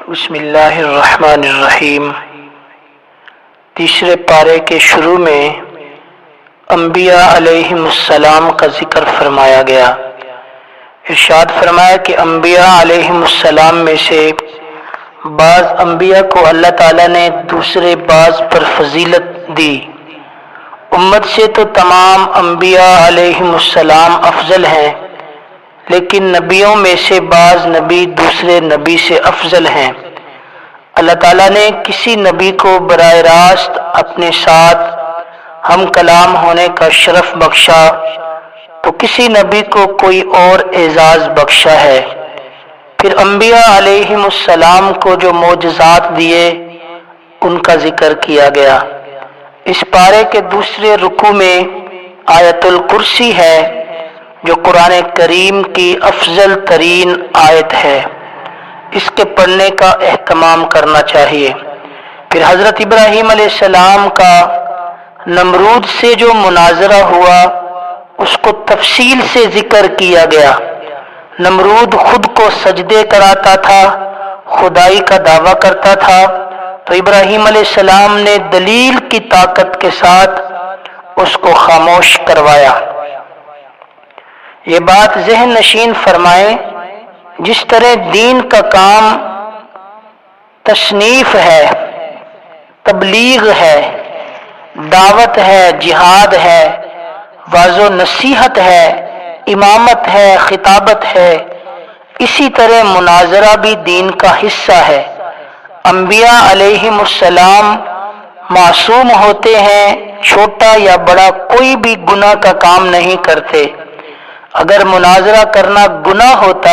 بسم اللہ الرحمن الرحیم۔ تیسرے پارے کے شروع میں انبیاء علیہم السلام کا ذکر فرمایا گیا۔ ارشاد فرمایا کہ انبیاء علیہم السلام میں سے بعض انبیاء کو اللہ تعالیٰ نے دوسرے بعض پر فضیلت دی۔ امت سے تو تمام انبیاء علیہم السلام افضل ہیں، لیکن نبیوں میں سے بعض نبی دوسرے نبی سے افضل ہیں۔ اللہ تعالیٰ نے کسی نبی کو براہ راست اپنے ساتھ ہم کلام ہونے کا شرف بخشا تو کسی نبی کو کوئی اور اعزاز بخشا ہے۔ پھر انبیاء علیہم السلام کو جو معجزات دیے ان کا ذکر کیا گیا۔ اس پارے کے دوسرے رکوع میں آیت الکرسی ہے جو قرآن کریم کی افضل ترین آیت ہے، اس کے پڑھنے کا اہتمام کرنا چاہیے۔ پھر حضرت ابراہیم علیہ السلام کا نمرود سے جو مناظرہ ہوا اس کو تفصیل سے ذکر کیا گیا۔ نمرود خود کو سجدے کراتا تھا، خدائی کا دعویٰ کرتا تھا، تو ابراہیم علیہ السلام نے دلیل کی طاقت کے ساتھ اس کو خاموش کروایا۔ یہ بات ذہن نشین فرمائیں، جس طرح دین کا کام تصنیف ہے، تبلیغ ہے، دعوت ہے، جہاد ہے، واعظ و نصیحت ہے، امامت ہے، خطابت ہے، اسی طرح مناظرہ بھی دین کا حصہ ہے۔ انبیاء علیہم السلام معصوم ہوتے ہیں، چھوٹا یا بڑا کوئی بھی گناہ کا کام نہیں کرتے۔ اگر مناظرہ کرنا گناہ ہوتا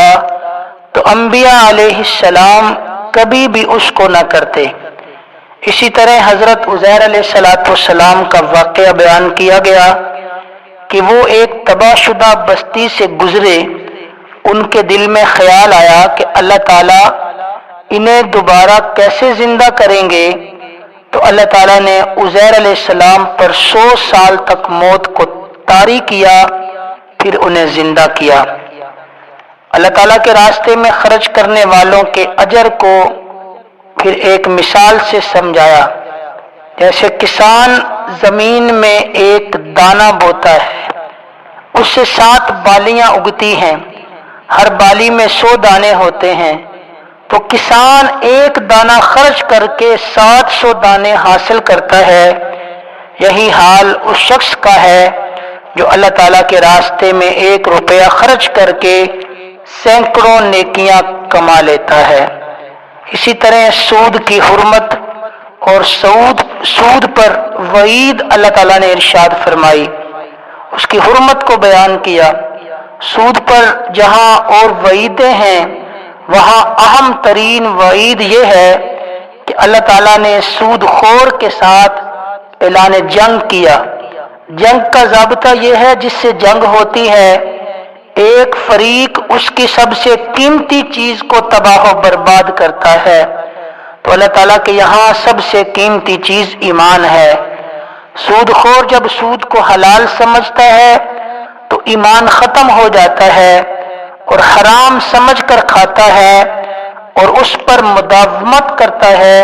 تو انبیاء علیہ السلام کبھی بھی اس کو نہ کرتے۔ اسی طرح حضرت عزیر علیہ السلام کا واقعہ بیان کیا گیا کہ وہ ایک تباہ شدہ بستی سے گزرے، ان کے دل میں خیال آیا کہ اللہ تعالیٰ انہیں دوبارہ کیسے زندہ کریں گے، تو اللہ تعالیٰ نے عزیر علیہ السلام پر 100 سال تک موت کو طاری کیا، پھر انہیں زندہ کیا۔ اللہ تعالیٰ کے راستے میں خرچ کرنے والوں کے اجر کو پھر ایک مثال سے سمجھایا۔ جیسے کسان زمین میں ایک دانہ بوتا ہے، اس سے 7 بالیاں اگتی ہیں، ہر بالی میں 100 دانے ہوتے ہیں، تو کسان ایک دانہ خرچ کر کے 700 دانے حاصل کرتا ہے۔ یہی حال اس شخص کا ہے جو اللہ تعالیٰ کے راستے میں 1 روپیہ خرچ کر کے سینکڑوں نیکیاں کما لیتا ہے۔ اسی طرح سود کی حرمت اور سود پر وعید اللہ تعالیٰ نے ارشاد فرمائی، اس کی حرمت کو بیان کیا۔ سود پر جہاں اور وعیدیں ہیں، وہاں اہم ترین وعید یہ ہے کہ اللہ تعالیٰ نے سود خور کے ساتھ اعلان جنگ کیا۔ جنگ کا ضابطہ یہ ہے، جس سے جنگ ہوتی ہے ایک فریق اس کی سب سے قیمتی چیز کو تباہ و برباد کرتا ہے، تو اللہ تعالیٰ کے یہاں سب سے قیمتی چیز ایمان ہے۔ سود خور جب سود کو حلال سمجھتا ہے تو ایمان ختم ہو جاتا ہے اور حرام سمجھ کر کھاتا ہے اور اس پر مداومت کرتا ہے،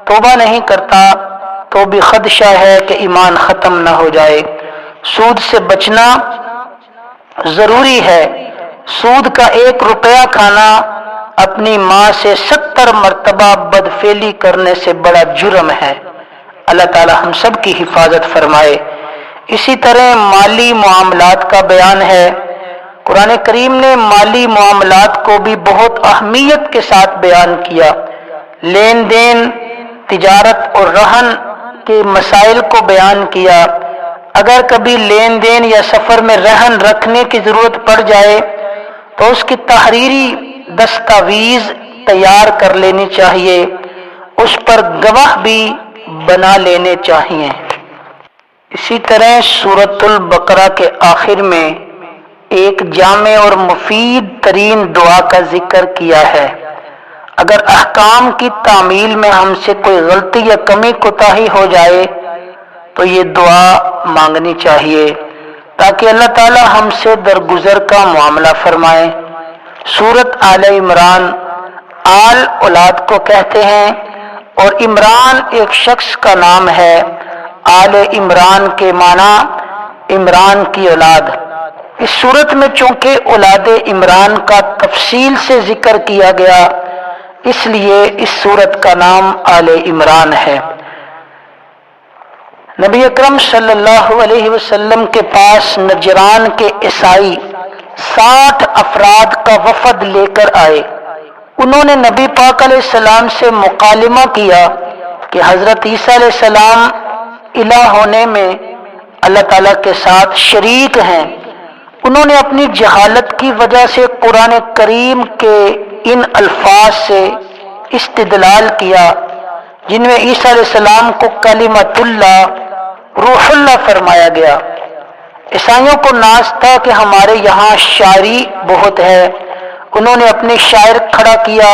توبہ نہیں کرتا تو بھی خدشہ ہے کہ ایمان ختم نہ ہو جائے۔ سود سے بچنا ضروری ہے۔ سود کا 1 روپیہ کھانا اپنی ماں سے 70 مرتبہ بدفعلی کرنے سے بڑا جرم ہے۔ اللہ تعالی ہم سب کی حفاظت فرمائے۔ اسی طرح مالی معاملات کا بیان ہے۔ قرآن کریم نے مالی معاملات کو بھی بہت اہمیت کے ساتھ بیان کیا۔ لین دین، تجارت اور رہن کے مسائل کو بیان کیا۔ اگر کبھی لین دین یا سفر میں رہن رکھنے کی ضرورت پڑ جائے تو اس کی تحریری دستاویز تیار کر لینی چاہیے، اس پر گواہ بھی بنا لینے چاہیے۔ اسی طرح سورۃ البقرہ کے آخر میں ایک جامع اور مفید ترین دعا کا ذکر کیا ہے۔ اگر احکام کی تعمیل میں ہم سے کوئی غلطی یا کمی کوتاہی ہو جائے تو یہ دعا مانگنی چاہیے تاکہ اللہ تعالی ہم سے درگزر کا معاملہ فرمائے۔ سورۃ آل عمران آل اولاد کو کہتے ہیں، اور عمران ایک شخص کا نام ہے۔ آل عمران کے معنی عمران کی اولاد۔ اس صورت میں چونکہ اولاد عمران کا تفصیل سے ذکر کیا گیا، اس لیے اس صورت کا نام آل عمران ہے۔ نبی اکرم صلی اللہ علیہ وسلم کے پاس نجران کے عیسائی 60 افراد کا وفد لے کر آئے۔ انہوں نے نبی پاک علیہ السلام سے مکالمہ کیا کہ حضرت عیسیٰ علیہ السلام الہ ہونے میں اللہ تعالیٰ کے ساتھ شریک ہیں۔ انہوں نے اپنی جہالت کی وجہ سے قرآن کریم کے ان الفاظ سے استدلال کیا جن میں عیسیٰ علیہ السلام کو کلمۃ اللہ، روح اللہ فرمایا گیا۔ عیسائیوں کو ناز تھا کہ ہمارے یہاں شاعری بہت ہے۔ انہوں نے اپنے شاعر کھڑا کیا۔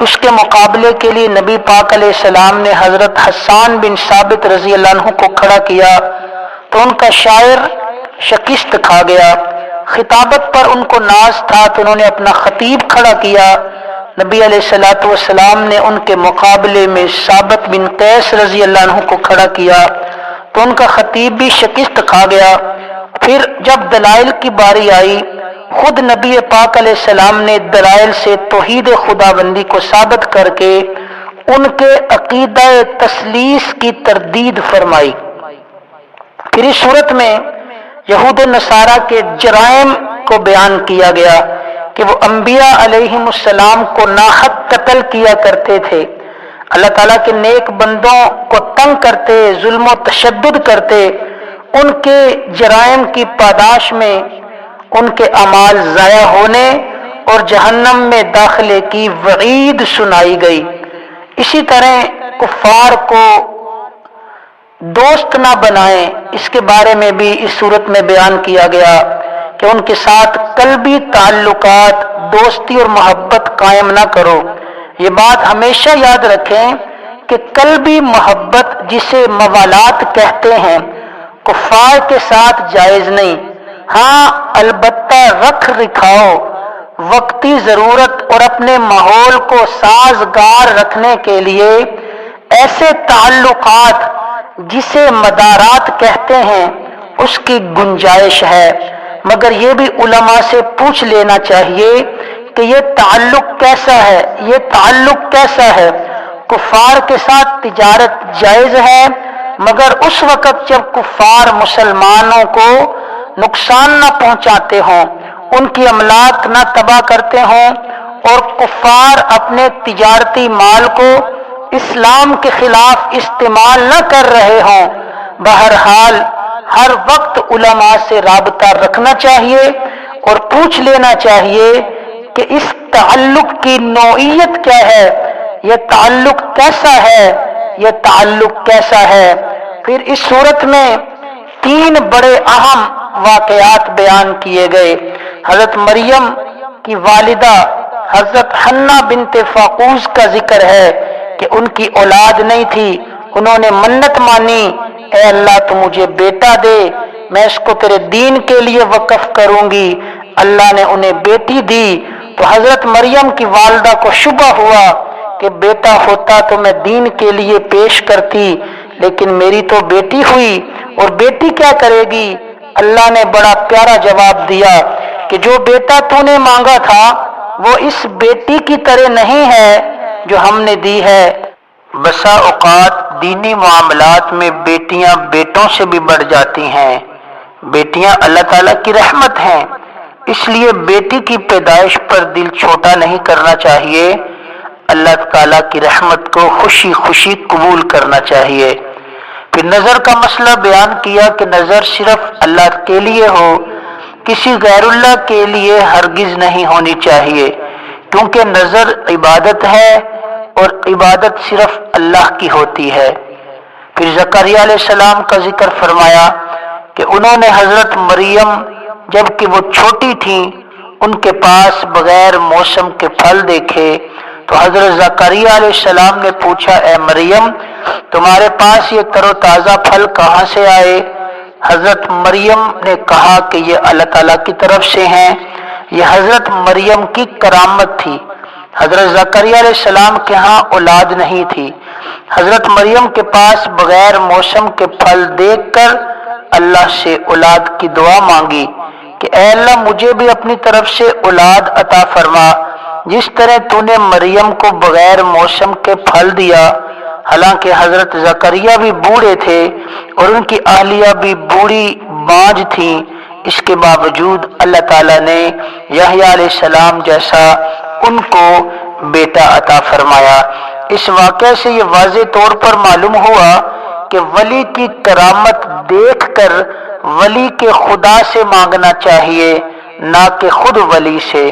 اس کے مقابلے کے لیے نبی پاک علیہ السلام نے حضرت حسان بن ثابت رضی اللہ عنہ کو کھڑا کیا تو ان کا شاعر شکست کھا گیا۔ خطابت پر ان کو ناز تھا تو انہوں نے اپنا خطیب کھڑا کیا۔ نبی علیہ الصلوۃ والسلام نے ان کے مقابلے میں ثابت بن قیس رضی اللہ عنہ کو کھڑا کیا تو ان کا خطیب بھی شکست کھا گیا۔ پھر جب دلائل کی باری آئی، خود نبی پاک علیہ السلام نے دلائل سے توحید خداوندی کو ثابت کر کے ان کے عقیدہ تثلیث کی تردید فرمائی۔ پھر اس صورت میں یہود و نصارہ کے جرائم کو بیان کیا گیا کہ وہ انبیاء علیہم السلام کو ناحق قتل کیا کرتے تھے، اللہ تعالیٰ کے نیک بندوں کو تنگ کرتے، ظلم و تشدد کرتے۔ ان کے جرائم کی پاداش میں ان کے اعمال ضائع ہونے اور جہنم میں داخلے کی وعید سنائی گئی۔ اسی طرح کفار کو دوست نہ بنائیں، اس کے بارے میں بھی اس صورت میں بیان کیا گیا کہ ان کے ساتھ قلبی تعلقات، دوستی اور محبت قائم نہ کرو۔ یہ بات ہمیشہ یاد رکھیں کہ قلبی محبت جسے موالات کہتے ہیں کفار کے ساتھ جائز نہیں۔ ہاں البتہ رکھ رکھاؤ، وقتی ضرورت اور اپنے ماحول کو سازگار رکھنے کے لیے ایسے تعلقات جسے مدارات کہتے ہیں اس کی گنجائش ہے، مگر یہ بھی علماء سے پوچھ لینا چاہیے کہ یہ تعلق کیسا ہے، یہ تعلق کیسا ہے۔ کفار کے ساتھ تجارت جائز ہے، مگر اس وقت جب کفار مسلمانوں کو نقصان نہ پہنچاتے ہوں، ان کی املاک نہ تباہ کرتے ہوں اور کفار اپنے تجارتی مال کو اسلام کے خلاف استعمال نہ کر رہے ہوں۔ بہرحال ہر وقت علماء سے رابطہ رکھنا چاہیے اور پوچھ لینا چاہیے کہ اس تعلق کی نوعیت کیا ہے، یہ تعلق کیسا ہے، یہ تعلق کیسا ہے۔ پھر اس صورت میں 3 بڑے اہم واقعات بیان کیے گئے۔ حضرت مریم کی والدہ حضرت حنہ بنت فاقوس کا ذکر ہے کہ ان کی اولاد نہیں تھی، انہوں نے منت مانی، اے اللہ تو مجھے بیٹا دے، میں اس کو تیرے دین کے لیے وقف کروں گی۔ اللہ نے انہیں بیٹی دی تو حضرت مریم کی والدہ کو شبہ ہوا کہ بیٹا ہوتا تو میں دین کے لیے پیش کرتی، لیکن میری تو بیٹی ہوئی اور بیٹی کیا کرے گی؟ اللہ نے بڑا پیارا جواب دیا کہ جو بیٹا تو نے مانگا تھا وہ اس بیٹی کی طرح نہیں ہے جو ہم نے دی ہے۔ بسا اوقات دینی معاملات میں بیٹیاں بیٹوں سے بھی بڑھ جاتی ہیں۔ بیٹیاں اللہ تعالیٰ کی رحمت ہیں، اس لیے بیٹی کی پیدائش پر دل چھوٹا نہیں کرنا چاہیے، اللہ تعالیٰ کی رحمت کو خوشی خوشی قبول کرنا چاہیے۔ پھر نظر کا مسئلہ بیان کیا کہ نظر صرف اللہ کے لیے ہو، کسی غیر اللہ کے لیے ہرگز نہیں ہونی چاہیے، کیونکہ نظر عبادت ہے اور عبادت صرف اللہ کی ہوتی ہے۔ پھر زکریا علیہ السلام کا ذکر فرمایا کہ انہوں نے حضرت مریم جب کہ وہ چھوٹی تھیں ان کے پاس بغیر موسم کے پھل دیکھے تو حضرت زکریا علیہ السلام نے پوچھا، اے مریم تمہارے پاس یہ تر و تازہ پھل کہاں سے آئے؟ حضرت مریم نے کہا کہ یہ اللہ تعالیٰ کی طرف سے ہیں۔ یہ حضرت مریم کی کرامت تھی حضرت زکریا علیہ السلام کے ہاں اولاد نہیں تھی۔ حضرت مریم کے پاس بغیر موسم کے پھل دیکھ کر اللہ سے اولاد کی دعا مانگی کہ اے اللہ مجھے بھی اپنی طرف سے اولاد عطا فرما، جس طرح تو نے مریم کو بغیر موسم کے پھل دیا۔ حالانکہ حضرت زکریا بھی بوڑھے تھے اور ان کی اہلیہ بھی بوڑھی بانجھ تھیں، اس کے باوجود اللہ تعالیٰ نے یحییٰ علیہ السلام جیسا ان کو بیٹا عطا فرمایا۔ اس واقعے سے یہ واضح طور پر معلوم ہوا کہ ولی کی کرامت دیکھ کر ولی کے خدا سے مانگنا چاہیے، نہ کہ خود ولی سے۔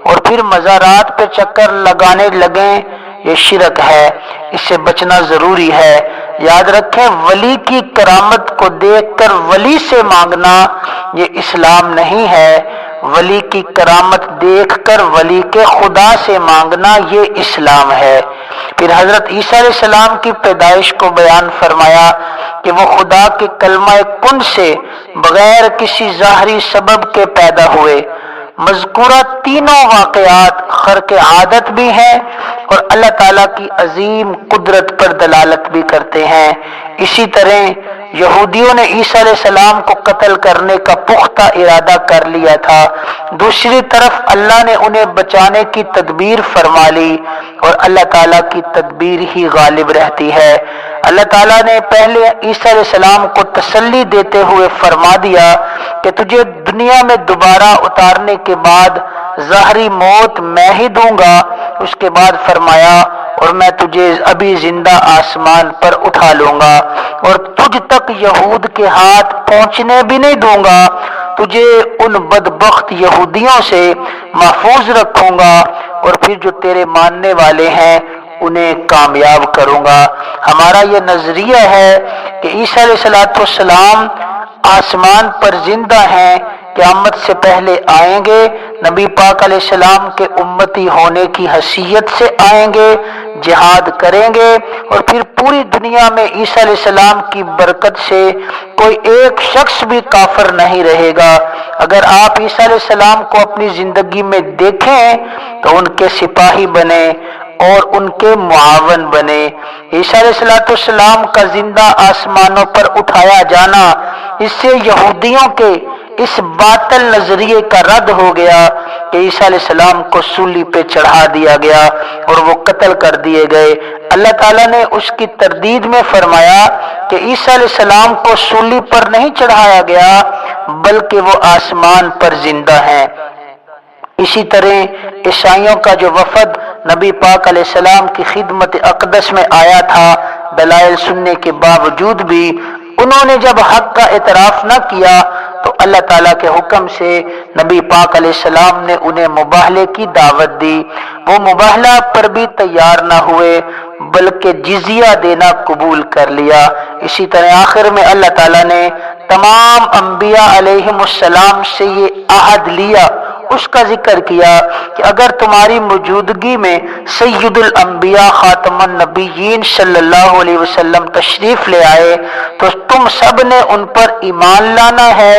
اور پھر مزارات پہ چکر لگانے لگیں، یہ شرک ہے، اس سے بچنا ضروری ہے۔ یاد رکھیں ولی کی کرامت کو دیکھ کر ولی سے مانگنا یہ اسلام نہیں ہے، ولی کی کرامت دیکھ کر ولی کے خدا سے مانگنا یہ اسلام ہے۔ پھر حضرت عیسیٰ علیہ السلام کی پیدائش کو بیان فرمایا کہ وہ خدا کے کلمہ کن سے بغیر کسی ظاہری سبب کے پیدا ہوئے۔ مذکورہ تینوں واقعات خرق عادت بھی ہیں اور اللہ تعالیٰ کی عظیم قدرت پر دلالت بھی کرتے ہیں۔ اسی طرح یہودیوں نے عیسیٰ علیہ السلام کو قتل کرنے کا پختہ ارادہ کر لیا تھا، دوسری طرف اللہ نے انہیں بچانے کی تدبیر فرما لی اور اللہ تعالیٰ کی تدبیر ہی غالب رہتی ہے۔ اللہ تعالیٰ نے پہلے عیسیٰ علیہ السلام کو تسلی دیتے ہوئے فرما دیا کہ تجھے دنیا میں دوبارہ اتارنے کے بعد ظاہری موت میں ہی دوں گا۔ اس کے بعد فرمایا اور میں تجھے ابھی زندہ آسمان پر اٹھا لوں گا اور تجھ تک یہود کے ہاتھ پہنچنے بھی نہیں دوں گا، تجھے ان بدبخت یہودیوں سے محفوظ رکھوں گا اور پھر جو تیرے ماننے والے ہیں انہیں کامیاب کروں گا۔ ہمارا یہ نظریہ ہے کہ عیسیٰ علیہ السلام آسمان پر زندہ ہیں، قیامت سے پہلے آئیں گے، نبی پاک علیہ السلام کے امتی ہونے کی حیثیت سے آئیں گے، جہاد کریں گے اور پھر پوری دنیا میں عیسیٰ علیہ السلام کی برکت سے کوئی ایک شخص بھی کافر نہیں رہے گا۔ اگر آپ عیسیٰ علیہ السلام کو اپنی زندگی میں دیکھیں تو ان کے سپاہی بنے اور ان کے معاون بنے۔ عیسیٰ علیہ السلام کا زندہ آسمانوں پر اٹھایا جانا، اس سے یہودیوں کے اس باطل نظریے کا رد ہو گیا کہ عیسیٰ علیہ السلام کو سولی پہ چڑھا دیا گیا اور وہ قتل کر دیے گئے۔ اللہ تعالیٰ نے اس کی تردید میں فرمایا کہ عیسیٰ علیہ السلام کو سولی پر نہیں چڑھایا گیا بلکہ وہ آسمان پر زندہ ہیں۔ اسی طرح عیسائیوں کا جو وفد نبی پاک علیہ السلام کی خدمت اقدس میں آیا تھا، دلائل سننے کے باوجود بھی انہوں نے جب حق کا اعتراف نہ کیا تو اللہ تعالیٰ کے حکم سے نبی پاک علیہ السلام نے انہیں مباہلے کی دعوت دی۔ وہ مباہلہ پر بھی تیار نہ ہوئے بلکہ جزیہ دینا قبول کر لیا۔ اسی طرح آخر میں اللہ تعالیٰ نے تمام انبیاء علیہم السلام سے یہ عہد لیا، اس کا ذکر کیا کہ اگر تمہاری موجودگی میں سید الانبیاء خاتم النبیین صلی اللہ علیہ وسلم تشریف لے آئے تو تم سب نے ان پر ایمان لانا ہے۔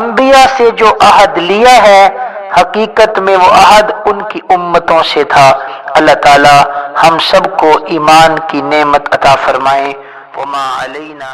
انبیاء سے جو عہد لیا ہے حقیقت میں وہ عہد ان کی امتوں سے تھا۔ اللہ تعالی ہم سب کو ایمان کی نعمت عطا فرمائے۔ وما علینا